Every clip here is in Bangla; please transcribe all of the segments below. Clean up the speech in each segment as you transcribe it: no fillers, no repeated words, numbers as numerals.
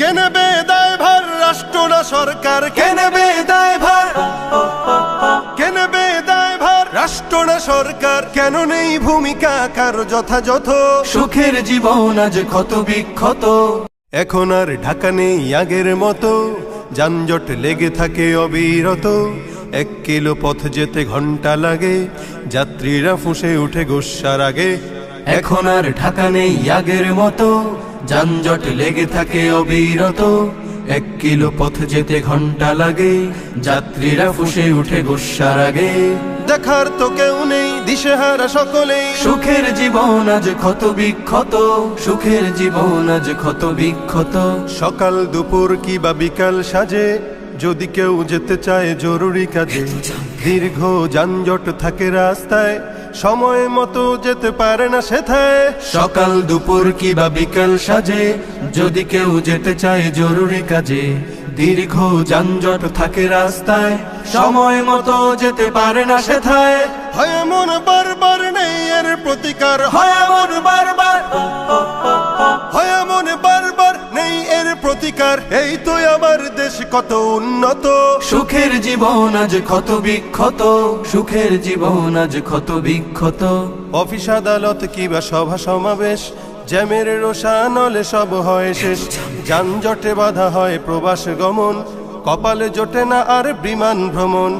কে নেবে দায়ভার? রাষ্ট্র না সরকার? কে নেবে দায়ভার? কে নেবে দায়ভার? রাষ্ট্র না সরকার? কেন নেই ভূমিকা কারো যথাযথ? সুখের জীবন আজ ক্ষত বিক্ষত। এখন আর ঢাকা নেই আগের মতো, যানজট লেগে থাকে অবিরত। 1 কিলো পথ যেতে ঘন্টা লাগে, যাত্রীরা ফুঁসে উঠে গোস্বার আগে। এখন আর ঢাকা নেই আগের মতো, যানজট লেগে থাকে অবিরত। 1 কিলো পথ যেতে ঘন্টা লাগে, যাত্রীরা ফুঁসে উঠে গোস্বার আগে। দেখার তো কেউ নেই, দিশেহারা সকলেই। সুখের জীবন আজ ক্ষত বিক্ষত, সুখের জীবন আজ ক্ষত বিক্ষত। সকাল দুপুর কিবা বিকাল সাজে, যদি কেউ যেতে চায় জরুরি কাজে। দীর্ঘ যানজট থাকে রাস্তায়, সময় মতো যেতে পারে না সেথায়। সকাল দুপুর কিবা বিকাল সাজে, যদি কেউ যেতে চায় জরুরি কাজে। দীর্ঘ যানজট থাকে রাস্তায়, সময় মতো যেতে পারে না সেথায়। হয় এমন বারবার নেই এর প্রতিকার, হয় এমন বারবার, হয় এমন বারবার নেই এর প্রতিকার। এই তো আমার দেশ কত উন্নত। সুখের জীবন আজ ক্ষত বিক্ষত, সুখের জীবন আজ ক্ষত বিক্ষত। অফিস আদালত কিবা সভা সমাবেশ, জ্যামের রোষানলে সব হয় শেষ। যানজটে বাধা হয় প্রবাস গমন, কপালে জোটে না আর বিমান ভ্রমণ।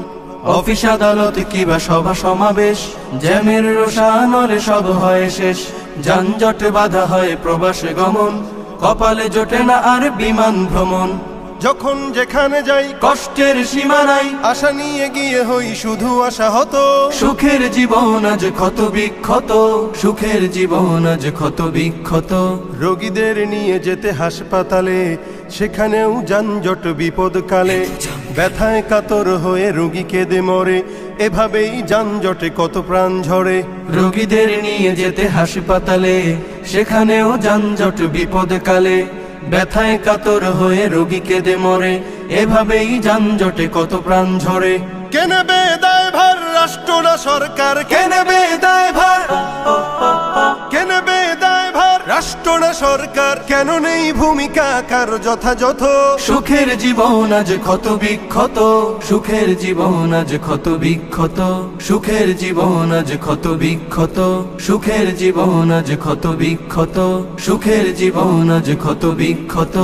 অফিস আদালত কিবা সভা সমাবেশ, জ্যামের রোষানলে সব হয় শেষ। যানজটে বাধা হয় প্রবাস গমন, কপালে জোটে না আর বিমান ভ্রমণ। যখন যেখানে যাই কষ্টের সীমা নাই, আশা নিয়ে গিয়ে হই শুধু আশা হতো। সুখের জীবন আজ ক্ষত বিক্ষত, সুখের জীবন আজ ক্ষত বিক্ষত। রোগীদের নিয়ে যেতে হাসপাতালে, সেখানেও যানজট বিপদকালে। ব্যথায় কাতর হয়ে রোগী কেঁদে মরে, এভাবেই যানজটে কত প্রাণ ঝরে। রোগীদের নিয়ে যেতে হাসপাতালে, সেখানেও যানজট বিপদকালে। ব্যথায় কাতর হয়ে রোগী কেঁদে মরে, এভাবেই যানজটে কত প্রাণ ঝরে। কে নেবে দায়ভার? রাষ্ট্র না সরকার? কে নেবে দায়ভার? কে নেবে দায়ভার? রাষ্ট্র না সরকার? কেন নেই ভূমিকা কারো যথাযথ? সুখের জীবন আজ ক্ষত বিক্ষত, সুখের জীবন আজ ক্ষত বিক্ষত। সুখের জীবন আজ ক্ষত বিক্ষত, সুখের জীবন আজ ক্ষত বিক্ষত। সুখের জীবন আজ ক্ষত বিক্ষত।